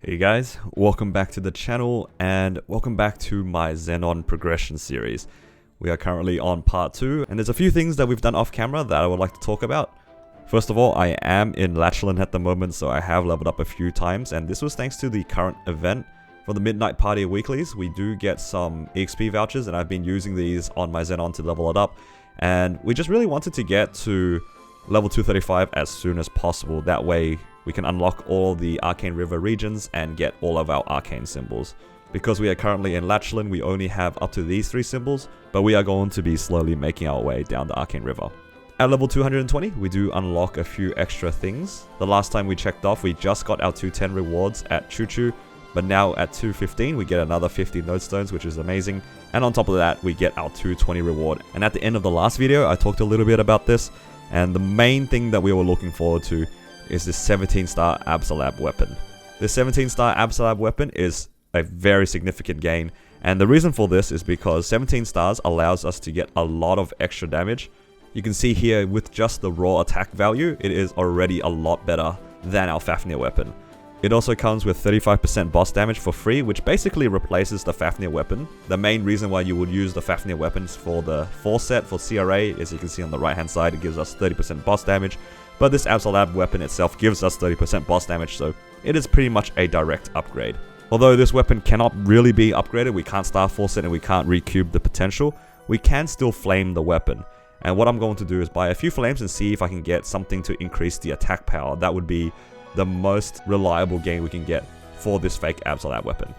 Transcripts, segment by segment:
Hey guys, welcome back to the channel and welcome back to my Xenon progression series. We are currently on part 2 and there's a few things that we've done off camera that I would like to talk about. First of all, I am in Lachlan at the moment, so I have leveled up a few times, and this was thanks to the current event. For the Midnight Party weeklies, we do get some EXP vouchers, and I've been using these on my Zenon to level it up, and we just really wanted to get to level 235 as soon as possible. That way we can unlock all the Arcane River regions and get all of our arcane symbols. Because we are currently in Lachlan, we only have up to these 3 symbols, but we are going to be slowly making our way down the Arcane River. At level 220, we do unlock a few extra things. The last time we checked off, we just got our 210 rewards at Choo Choo, but now at 215 we get another 50 nodestones, which is amazing. And on top of that, we get our 220 reward. And at the end of the last video, I talked a little bit about this, and the main thing that we were looking forward to is this 17-star Absolab weapon. This 17-star Absolab weapon is a very significant gain, and the reason for this is because 17 stars allows us to get a lot of extra damage. You can see here with just the raw attack value, it is already a lot better than our Fafnir weapon. It also comes with 35% boss damage for free, which basically replaces the Fafnir weapon. The main reason why you would use the Fafnir weapons for the 4 set for CRA, as you can see on the right hand side, it gives us 30% boss damage. But this Absolab weapon itself gives us 30% boss damage, so it is pretty much a direct upgrade. Although this weapon cannot really be upgraded, we can't star force it and we can't recube the potential, we can still flame the weapon. And what I'm going to do is buy a few flames and see if I can get something to increase the attack power. That would be the most reliable gain we can get for this fake Absolab weapon.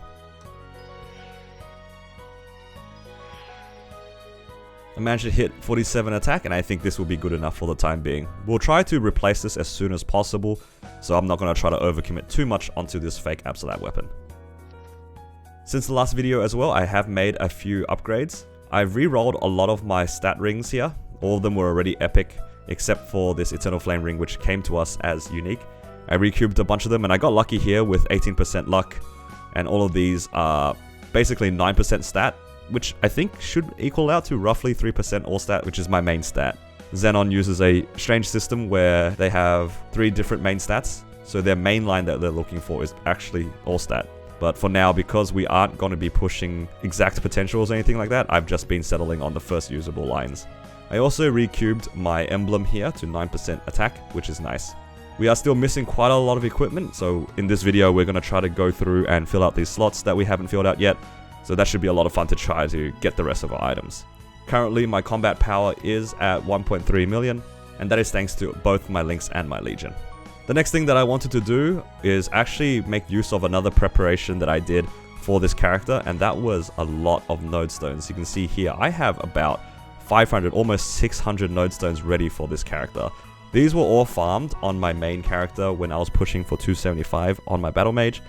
I managed to hit 47 attack, and I think this will be good enough for the time being. We'll try to replace this as soon as possible, so I'm not going to try to overcommit too much onto this fake Absolab weapon. Since the last video as well, I have made a few upgrades. I've re-rolled a lot of my stat rings here. All of them were already epic, except for this Eternal Flame ring, which came to us as unique. I recubed a bunch of them, and I got lucky here with 18% luck, and all of these are basically 9% stat, which I think should equal out to roughly 3% all stat, which is my main stat. Zenon uses a strange system where they have 3 different main stats, so their main line that they're looking for is actually all stat. But for now, because we aren't going to be pushing exact potentials or anything like that, I've just been settling on the first usable lines. I also recubed my emblem here to 9% attack, which is nice. We are still missing quite a lot of equipment, so in this video we're going to try to go through and fill out these slots that we haven't filled out yet. So that should be a lot of fun to try to get the rest of our items. Currently my combat power is at 1.3 million, and that is thanks to both my Lynx and my Legion. The next thing that I wanted to do is actually make use of another preparation that I did for this character, and that was a lot of nodestones. You can see here I have about 500, almost 600 nodestones ready for this character. These were all farmed on my main character when I was pushing for 275 on my battle mage,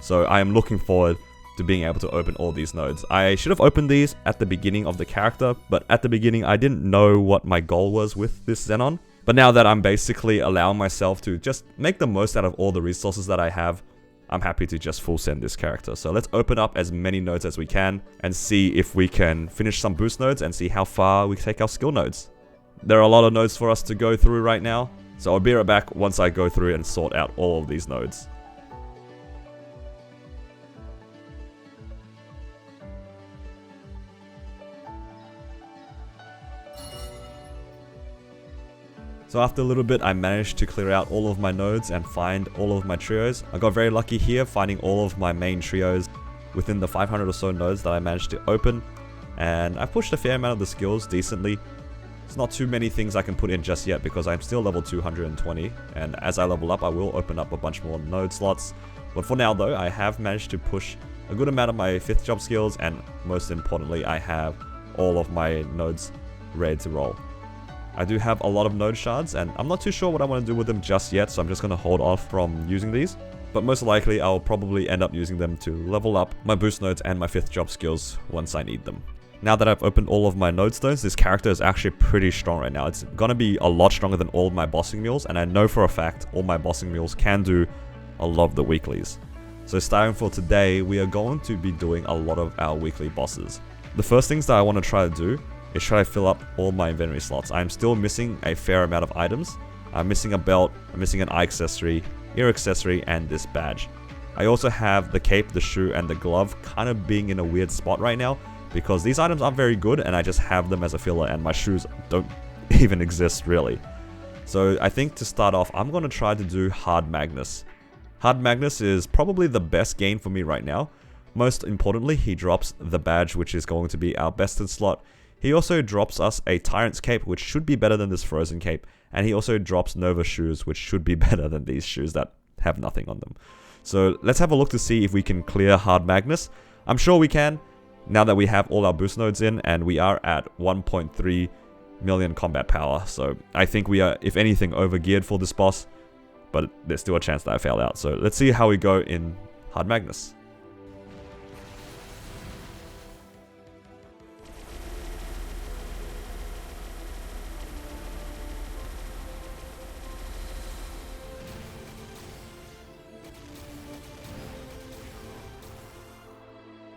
so I am looking forward to being able to open all these nodes. I should have opened these at the beginning of the character, but at the beginning I didn't know what my goal was with this Zenon. But now that I'm basically allowing myself to just make the most out of all the resources that I have, I'm happy to just full send this character. So let's open up as many nodes as we can and see if we can finish some boost nodes and see how far we take our skill nodes. There are a lot of nodes for us to go through right now, so I'll be right back once I go through and sort out all of these nodes. So after a little bit, I managed to clear out all of my nodes and find all of my trios. I got very lucky here finding all of my main trios within the 500 or so nodes that I managed to open. And I've pushed a fair amount of the skills decently. It's not too many things I can put in just yet because I'm still level 220. And as I level up, I will open up a bunch more node slots. But for now though, I have managed to push a good amount of my 5th job skills, and most importantly, I have all of my nodes ready to roll. I do have a lot of node shards, and I'm not too sure what I want to do with them just yet, so I'm just going to hold off from using these. But most likely, I'll probably end up using them to level up my boost nodes and my 5th job skills once I need them. Now that I've opened all of my node stones, this character is actually pretty strong right now. It's going to be a lot stronger than all of my bossing mules, and I know for a fact all my bossing mules can do a lot of the weeklies. So starting for today, we are going to be doing a lot of our weekly bosses. The first things that I want to try to do is try to fill up all my inventory slots. I'm still missing a fair amount of items. I'm missing a belt, I'm missing an eye accessory, ear accessory, and this badge. I also have the cape, the shoe, and the glove kind of being in a weird spot right now, because these items aren't very good and I just have them as a filler, and my shoes don't even exist really. So I think to start off, I'm going to try to do Hard Magnus. Hard Magnus is probably the best gain for me right now. Most importantly, he drops the badge, which is going to be our bested slot. He also drops us a Tyrant's Cape, which should be better than this Frozen Cape. And he also drops Nova shoes, which should be better than these shoes that have nothing on them. So let's have a look to see if we can clear Hard Magnus. I'm sure we can, now that we have all our boost nodes in, and we are at 1.3 million combat power. So I think we are, if anything, over geared for this boss. But there's still a chance that I fail out. So let's see how we go in Hard Magnus.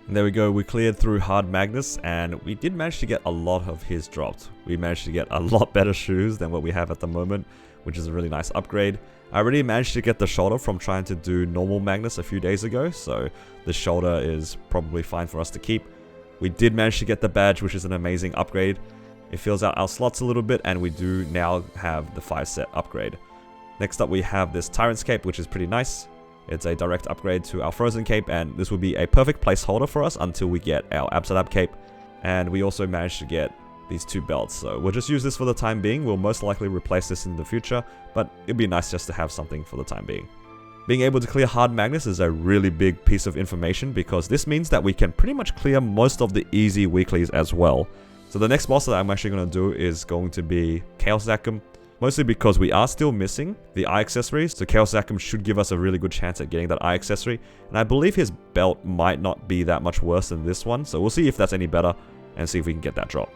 And there we go, we cleared through Hard Magnus, and we did manage to get a lot of his dropped. We managed to get a lot better shoes than what we have at the moment, which is a really nice upgrade. I already managed to get the shoulder from trying to do normal Magnus a few days ago, so the shoulder is probably fine for us to keep. We did manage to get the badge, which is an amazing upgrade. It fills out our slots a little bit, and we do now have the 5-set upgrade. Next up we have this Tyrant's Cape, which is pretty nice. It's a direct upgrade to our Frozen Cape, and this will be a perfect placeholder for us until we get our Amsterdam Cape. And we also managed to get these 2 belts, so we'll just use this for the time being. We'll most likely replace this in the future, but it'd be nice just to have something for the time being. Being able to clear Hard Magnus is a really big piece of information, because this means that we can pretty much clear most of the easy weeklies as well. So the next boss that I'm actually going to do is going to be Chaos Zachem. Mostly because we are still missing the eye accessories, so Chaos Zachem should give us a really good chance at getting that eye accessory. And I believe his belt might not be that much worse than this one, so we'll see if that's any better and see if we can get that drop.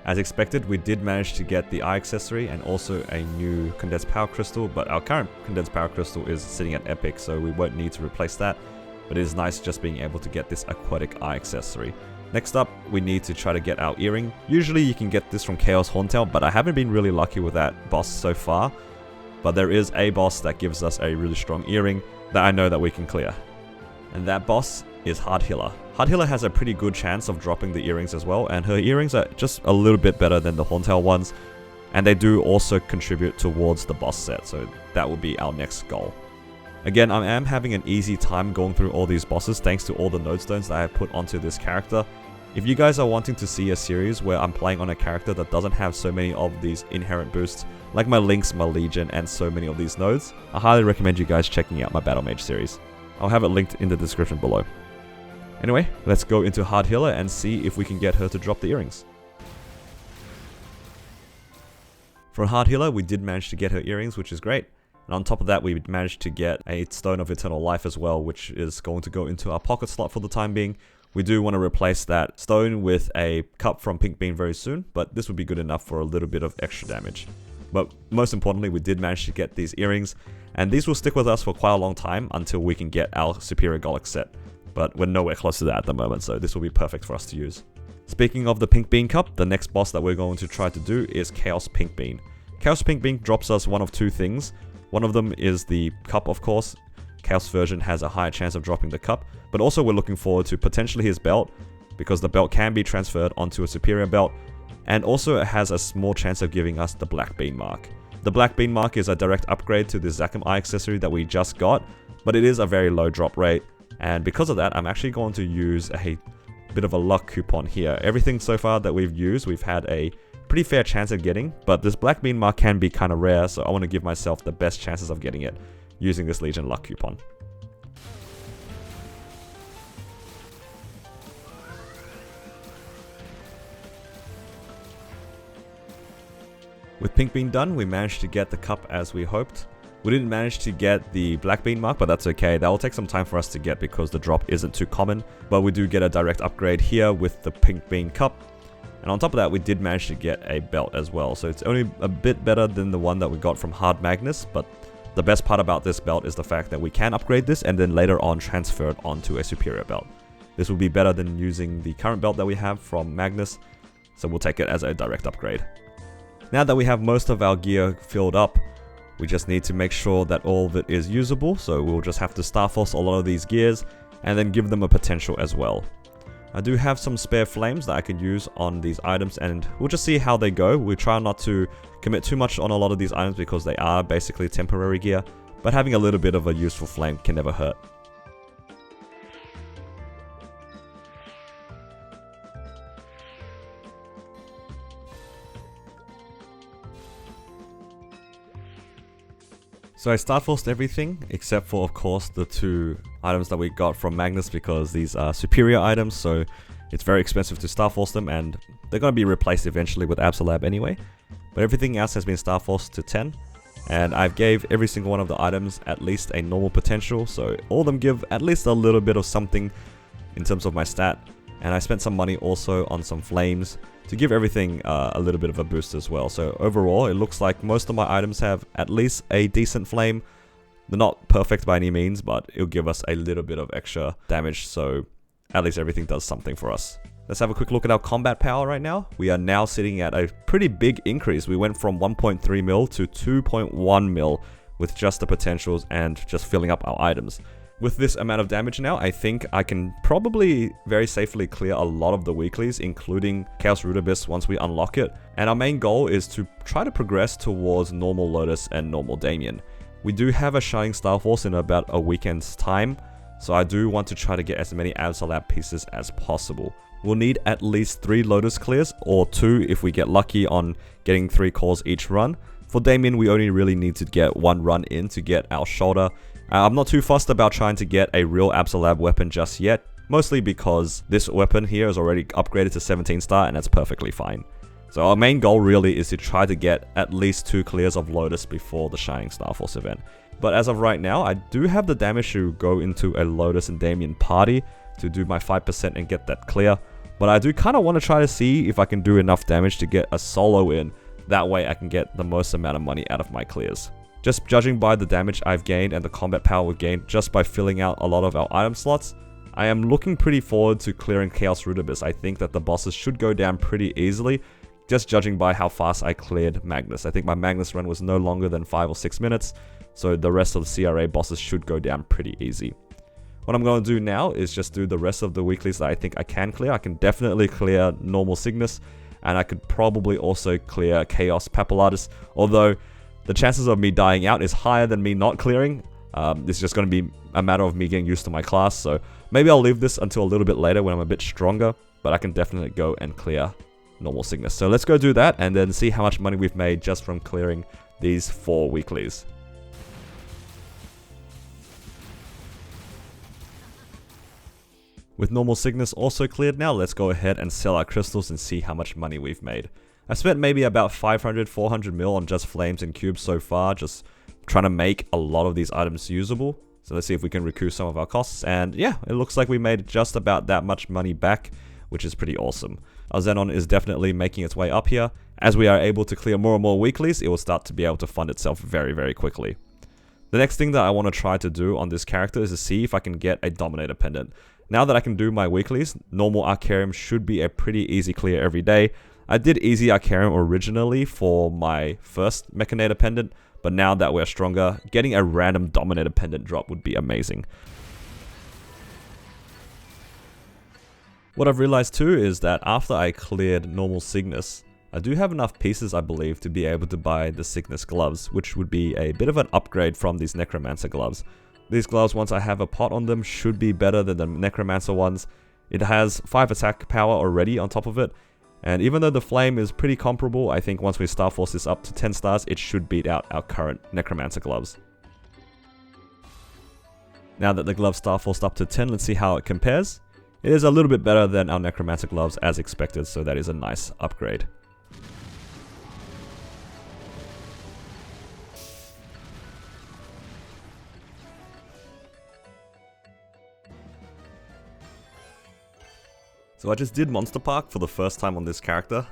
As expected, we did manage to get the eye accessory and also a new condensed power crystal, but our current condensed power crystal is sitting at epic, so we won't need to replace that. But it is nice just being able to get this aquatic eye accessory. Next up, we need to try to get our earring. Usually you can get this from Chaos Horntail, but I haven't been really lucky with that boss so far. But there is a boss that gives us a really strong earring that I know that we can clear. And that boss is Hard Healer. Hard Healer has a pretty good chance of dropping the earrings as well, and her earrings are just a little bit better than the Horntail ones. And they do also contribute towards the boss set, so that will be our next goal. Again, I am having an easy time going through all these bosses thanks to all the node stones that I have put onto this character. If you guys are wanting to see a series where I'm playing on a character that doesn't have so many of these inherent boosts, like my Lynx, my Legion, and so many of these nodes, I highly recommend you guys checking out my Battle Mage series. I'll have it linked in the description below. Anyway, let's go into Hard Healer and see if we can get her to drop the earrings. For Hard Healer, we did manage to get her earrings, which is great. And on top of that, we managed to get a Stone of Eternal Life as well, which is going to go into our pocket slot for the time being. We do want to replace that stone with a cup from Pink Bean very soon, but this would be good enough for a little bit of extra damage. But most importantly, we did manage to get these earrings, and these will stick with us for quite a long time until we can get our Superior Golix set. But we're nowhere close to that at the moment, so this will be perfect for us to use. Speaking of the Pink Bean Cup, the next boss that we're going to try to do is Chaos Pink Bean. Chaos Pink Bean drops us one of 2 things. One of them is the cup, of course. Chaos version has a higher chance of dropping the cup, but also we're looking forward to potentially his belt, because the belt can be transferred onto a superior belt, and also it has a small chance of giving us the Black Bean Mark. The Black Bean Mark is a direct upgrade to the Zachem eye accessory that we just got, but it is a very low drop rate, and because of that, I'm actually going to use a bit of a luck coupon here. Everything so far that we've used, we've had a pretty fair chance of getting, but this Black Bean Mark can be kind of rare, so I want to give myself the best chances of getting it using this Legion luck coupon. With Pink Bean done, we managed to get the cup as we hoped. We didn't manage to get the Black Bean Mark, but that's okay. That will take some time for us to get because the drop isn't too common, but we do get a direct upgrade here with the Pink Bean Cup. And on top of that, we did manage to get a belt as well, so it's only a bit better than the one that we got from Hard Magnus, but the best part about this belt is the fact that we can upgrade this and then later on transfer it onto a superior belt. This will be better than using the current belt that we have from Magnus, so we'll take it as a direct upgrade. Now that we have most of our gear filled up, we just need to make sure that all of it is usable, so we'll just have to Star Force a lot of these gears and then give them a potential as well. I do have some spare flames that I could use on these items, and we'll just see how they go. We try not to commit too much on a lot of these items because they are basically temporary gear, but having a little bit of a useful flame can never hurt. So I Star Forced everything, except for of course the 2 items that we got from Magnus, because these are superior items, so it's very expensive to Star Force them, and they're going to be replaced eventually with Absolab anyway. But everything else has been Star Forced to 10, and I've gave every single one of the items at least a normal potential, so all of them give at least a little bit of something in terms of my stat. And I spent some money also on some flames to give everything a little bit of a boost as well. So overall, it looks like most of my items have at least a decent flame. They're not perfect by any means, but it'll give us a little bit of extra damage, so at least everything does something for us. Let's have a quick look at our combat power right now. We are now sitting at a pretty big increase. We went from 1.3 mil to 2.1 mil with just the potentials and just filling up our items. With this amount of damage now, I think I can probably very safely clear a lot of the weeklies, including Chaos Root Abyss once we unlock it. And our main goal is to try to progress towards normal Lotus and normal Damien. We do have a Shining Star Force in about a weekend's time, so I do want to try to get as many Absolab pieces as possible. We'll need at least 3 Lotus clears, or 2 if we get lucky on getting 3 cores each run. For Damien, we only really need to get 1 run in to get our shoulder. I'm not too fussed about trying to get a real Absolab weapon just yet, mostly because this weapon here is already upgraded to 17 star and that's perfectly fine. So our main goal really is to try to get at least 2 clears of Lotus before the Shining Star Force event. But as of right now, I do have the damage to go into a Lotus and Damien party to do my 5% and get that clear. But I do kind of want to try to see if I can do enough damage to get a solo in. That way I can get the most amount of money out of my clears. Just judging by the damage I've gained and the combat power we've gained just by filling out a lot of our item slots, I am looking pretty forward to clearing Chaos Root Abyss. I think that the bosses should go down pretty easily, just judging by how fast I cleared Magnus. I think my Magnus run was no longer than 5 or 6 minutes, so the rest of the CRA bosses should go down pretty easy. What I'm going to do now is just do the rest of the weeklies that I think I can clear. I can definitely clear Normal Cygnus, and I could probably also clear Chaos Papulatus, although the chances of me dying out is higher than me not clearing. It's just going to be a matter of me getting used to my class, so maybe I'll leave this until a little bit later when I'm a bit stronger, but I can definitely go and clear Normal Cygnus. So let's go do that and then see how much money we've made just from clearing these 4 weeklies. With Normal Cygnus also cleared now, let's go ahead and sell our crystals and see how much money we've made. I spent maybe about 500-400 mil on just flames and cubes so far, just trying to make a lot of these items usable. So let's see if we can recoup some of our costs, and yeah, it looks like we made just about that much money back, which is pretty awesome. Our Zenon is definitely making its way up here. As we are able to clear more and more weeklies, it will start to be able to fund itself very, very quickly. The next thing that I want to try to do on this character is to see if I can get a Dominator Pendant. Now that I can do my weeklies, normal Arcarium should be a pretty easy clear every day. I did easy Arcarium originally for my first Mechanator Pendant, but now that we're stronger, getting a random Dominator Pendant drop would be amazing. What I've realized too is that after I cleared Normal Cygnus, I do have enough pieces, I believe, to be able to buy the Cygnus gloves, which would be a bit of an upgrade from these Necromancer gloves. These gloves, once I have a pot on them, should be better than the Necromancer ones. It has 5 attack power already on top of it, and even though the flame is pretty comparable, I think once we Star Force this up to 10 stars, it should beat out our current Necromancer gloves. Now that the gloves Star Forced up to 10, let's see how it compares. It is a little bit better than our Necromancer gloves as expected, so that is a nice upgrade. So I just did Monster Park for the first time on this character,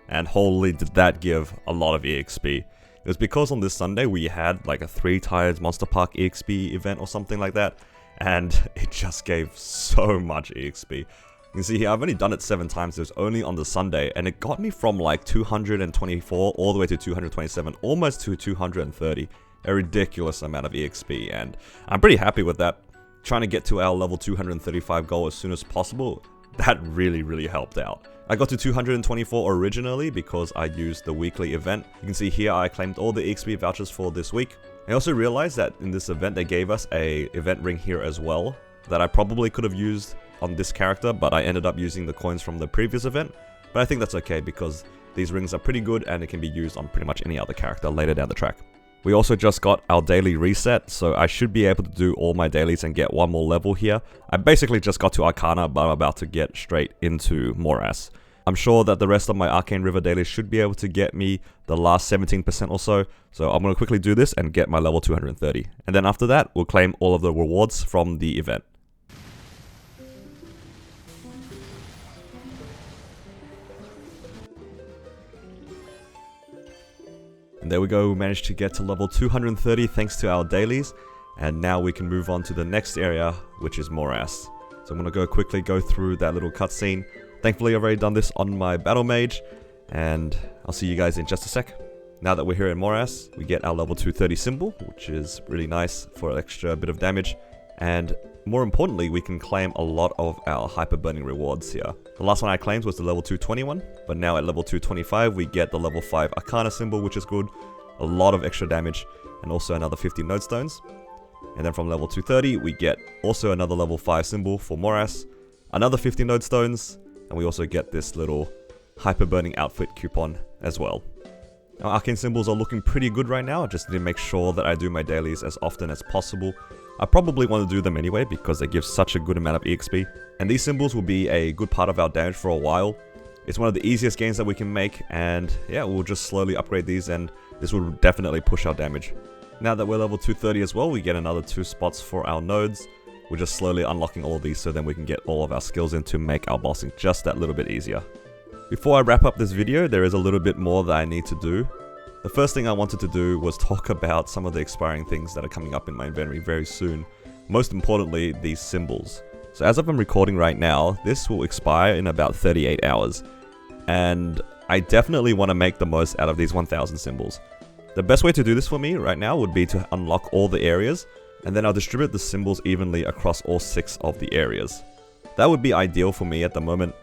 and holy did that give a lot of EXP. It was because on this Sunday we had like a 3 times Monster Park EXP event or something like that, and it just gave so much EXP. You can see here, I've only done it 7 times. It was only on the Sunday, and it got me from like 224 all the way to 227, almost to 230. A ridiculous amount of EXP, and I'm pretty happy with that. Trying to get to our level 235 goal as soon as possible, that really helped out. I got to 224 originally because I used the weekly event. You can see here I claimed all the EXP vouchers for this week. I also realized that in this event they gave us a event ring here as well that I probably could have used on this character, but I ended up using the coins from the previous event. But I think that's okay because these rings are pretty good and it can be used on pretty much any other character later down the track. We also just got our daily reset, so I should be able to do all my dailies and get one more level here. I basically just got to Arcana, but I'm about to get straight into Morass. I'm sure that the rest of my Arcane River dailies should be able to get me the last 17% or so I'm going to quickly do this and get my level 230. And then after that, we'll claim all of the rewards from the event. And there we go, we managed to get to level 230 thanks to our dailies, and now we can move on to the next area, which is Morass. So I'm going to quickly go through that little cutscene. Thankfully I've already done this on my battle mage, and I'll see you guys in just a sec. Now that we're here in Morass, we get our level 230 symbol, which is really nice for an extra bit of damage, and more importantly, we can claim a lot of our Hyperburning rewards here. The last one I claimed was the level 221, but now at level 225 we get the level 5 Arcana symbol, which is good, a lot of extra damage, and also another 50 node stones. And then from level 230 we get also another level 5 symbol for Morass, another 50 node stones, and we also get this little Hyperburning outfit coupon as well. Our arcane symbols are looking pretty good right now. I just need to make sure that I do my dailies as often as possible. I probably want to do them anyway because they give such a good amount of EXP. And these symbols will be a good part of our damage for a while. It's one of the easiest gains that we can make, and yeah, we'll just slowly upgrade these and this will definitely push our damage. Now that we're level 230 as well, we get another 2 spots for our nodes. We're just slowly unlocking all of these so then we can get all of our skills in to make our bossing just that little bit easier. Before I wrap up this video, there is a little bit more that I need to do. The first thing I wanted to do was talk about some of the expiring things that are coming up in my inventory very soon. Most importantly, these symbols. So as I'm recording right now, this will expire in about 38 hours. And I definitely want to make the most out of these 1000 symbols. The best way to do this for me right now would be to unlock all the areas, and then I'll distribute the symbols evenly across all 6 of the areas. That would be ideal for me at the moment,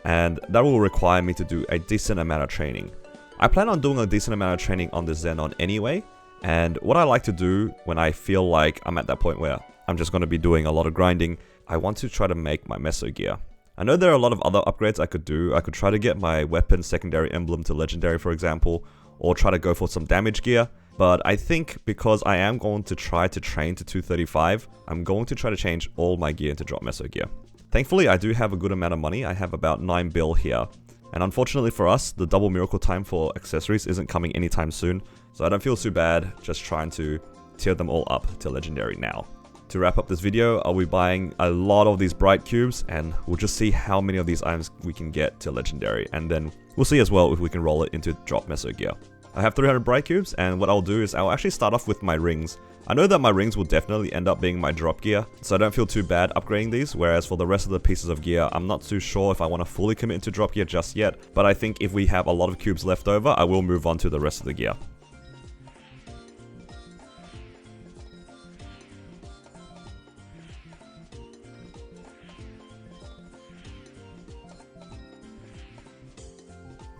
and that will require me to do a decent amount of training. I plan on doing a decent amount of training on the Zenon anyway, and what I like to do when I feel like I'm at that point where I'm just going to be doing a lot of grinding, I want to try to make my meso gear. I know there are a lot of other upgrades I could do. I could try to get my weapon secondary emblem to legendary, for example, or try to go for some damage gear. But I think because I am going to try to train to 235, I'm going to try to change all my gear into drop meso gear. Thankfully, I do have a good amount of money. I have about 9 bill here. And unfortunately for us, the double miracle time for accessories isn't coming anytime soon. So I don't feel too bad just trying to tier them all up to legendary now. To wrap up this video, I'll be buying a lot of these bright cubes and we'll just see how many of these items we can get to legendary. And then we'll see as well if we can roll it into drop meso gear. I have 300 bright cubes, and what I'll do is I'll actually start off with my rings. I know that my rings will definitely end up being my drop gear, so I don't feel too bad upgrading these, whereas for the rest of the pieces of gear, I'm not too sure if I want to fully commit to drop gear just yet, but I think if we have a lot of cubes left over, I will move on to the rest of the gear.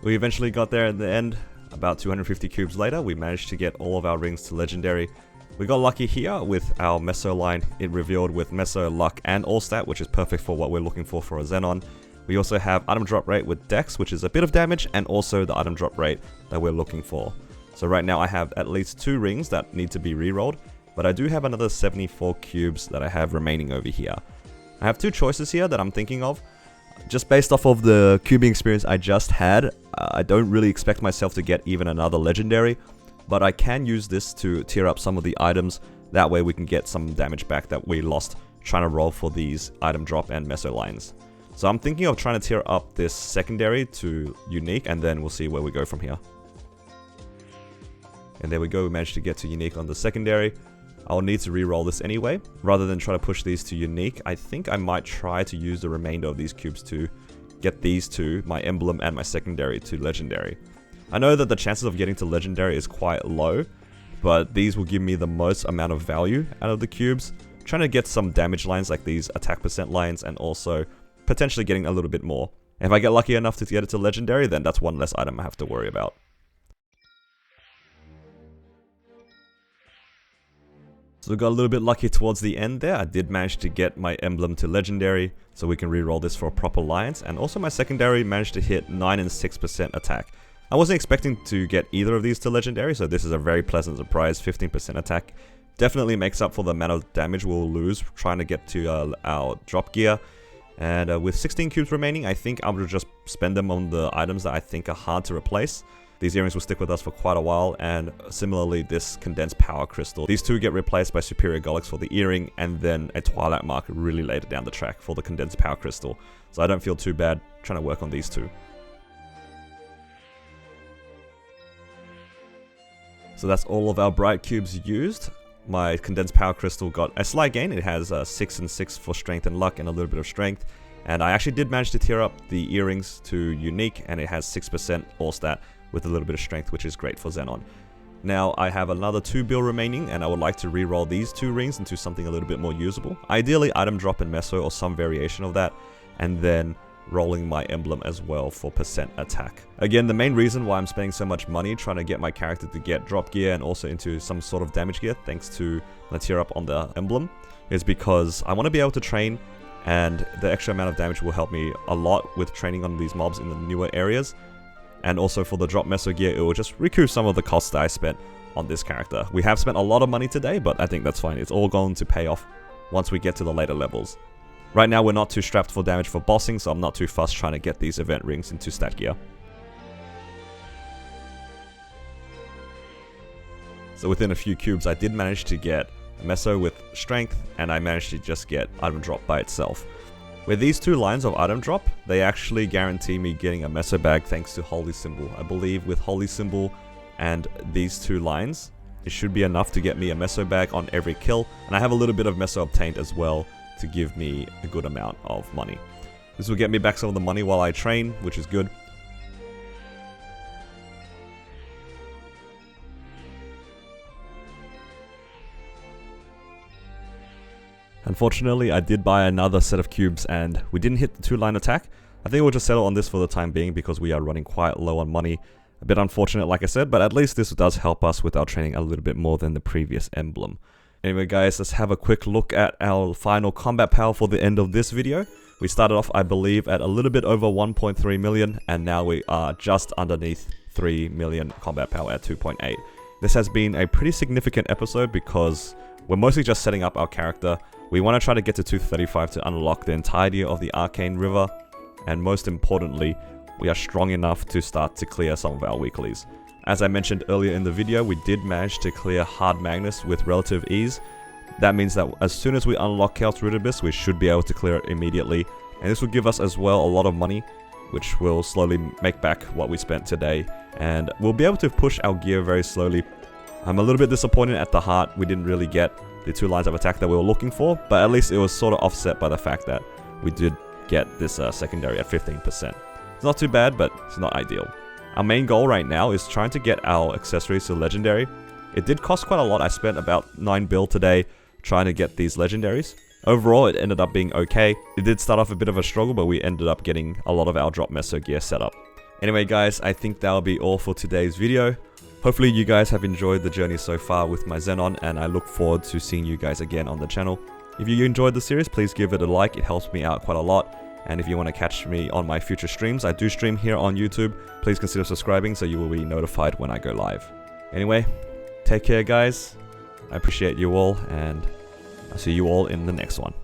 We eventually got there in the end. About 250 cubes later, we managed to get all of our rings to legendary. We got lucky here with our meso line. It revealed with meso, luck, and all stat, which is perfect for what we're looking for a Zenon. We also have item drop rate with dex, which is a bit of damage, and also the item drop rate that we're looking for. So right now I have at least 2 rings that need to be re-rolled, but I do have another 74 cubes that I have remaining over here. I have 2 choices here that I'm thinking of. Just based off of the cubing experience I just had, I don't really expect myself to get even another legendary, but I can use this to tier up some of the items. That way we can get some damage back that we lost trying to roll for these item drop and meso lines. So I'm thinking of trying to tier up this secondary to unique, and then we'll see where we go from here. And there we go, we managed to get to unique on the secondary. I'll need to re-roll this anyway. Rather than try to push these to unique, I think I might try to use the remainder of these cubes to get these two, my emblem and my secondary, to legendary. I know that the chances of getting to legendary is quite low, but these will give me the most amount of value out of the cubes. Trying to get some damage lines like these attack percent lines, and also potentially getting a little bit more. If I get lucky enough to get it to legendary, then that's one less item I have to worry about. So we got a little bit lucky towards the end there. I did manage to get my emblem to legendary, so we can re-roll this for a proper alliance. And also my secondary managed to hit 9 and 6% attack. I wasn't expecting to get either of these to legendary, so this is a very pleasant surprise. 15% attack definitely makes up for the amount of damage we'll lose trying to get to our drop gear. And with 16 cubes remaining, I think I will just spend them on the items that I think are hard to replace. These earrings will stick with us for quite a while, and similarly this condensed power crystal. These two get replaced by superior Golix for the earring, and then a Twilight Mark really later down the track for the condensed power crystal. So I don't feel too bad trying to work on these two. So that's all of our bright cubes used. My condensed power crystal got a slight gain. It has 6 and 6 for strength and luck and a little bit of strength. And I actually did manage to tier up the earrings to unique, and it has 6% all stat with a little bit of strength, which is great for Zenon. Now I have another 2 bill remaining, and I would like to re-roll these 2 rings into something a little bit more usable. Ideally item drop in meso or some variation of that, and then rolling my emblem as well for percent attack. Again, the main reason why I'm spending so much money trying to get my character to get drop gear and also into some sort of damage gear, thanks to the tier up on the emblem, is because I want to be able to train, and the extra amount of damage will help me a lot with training on these mobs in the newer areas. And also for the drop meso gear, it will just recoup some of the costs that I spent on this character. We have spent a lot of money today, but I think that's fine. It's all going to pay off once we get to the later levels. Right now we're not too strapped for damage for bossing, so I'm not too fussed trying to get these event rings into stat gear. So within a few cubes I did manage to get a meso with strength, and I managed to just get item drop by itself. With these 2 lines of item drop, they actually guarantee me getting a meso bag thanks to Holy Symbol. I believe with Holy Symbol and these 2 lines, it should be enough to get me a meso bag on every kill, and I have a little bit of meso obtained as well to give me a good amount of money. This will get me back some of the money while I train, which is good. Unfortunately, I did buy another set of cubes and we didn't hit the 2-line attack. I think we'll just settle on this for the time being because we are running quite low on money. A bit unfortunate, like I said, but at least this does help us with our training a little bit more than the previous emblem. Anyway guys, let's have a quick look at our final combat power for the end of this video. We started off, I believe, at a little bit over 1.3 million, and now we are just underneath 3 million combat power at 2.8. This has been a pretty significant episode because we're mostly just setting up our character. We want to try to get to 235 to unlock the entirety of the Arcane River, and most importantly, we are strong enough to start to clear some of our weeklies. As I mentioned earlier in the video, we did manage to clear Hard Magnus with relative ease. That means that as soon as we unlock Chaos Root Abyss, we should be able to clear it immediately, and this will give us as well a lot of money, which will slowly make back what we spent today, and we'll be able to push our gear very slowly. I'm a little bit disappointed at the heart. We didn't really get the 2 lines of attack that we were looking for, but at least it was sort of offset by the fact that we did get this secondary at 15%. It's not too bad, but it's not ideal. Our main goal right now is trying to get our accessories to legendary. It did cost quite a lot. I spent about 9 bill today trying to get these legendaries. Overall, it ended up being okay. It did start off a bit of a struggle, but we ended up getting a lot of our drop meso gear set up. Anyway guys, I think that'll be all for today's video. Hopefully you guys have enjoyed the journey so far with my Zenon, and I look forward to seeing you guys again on the channel. If you enjoyed the series, please give it a like. It helps me out quite a lot. And if you want to catch me on my future streams, I do stream here on YouTube. Please consider subscribing so you will be notified when I go live. Anyway, take care guys. I appreciate you all, and I'll see you all in the next one.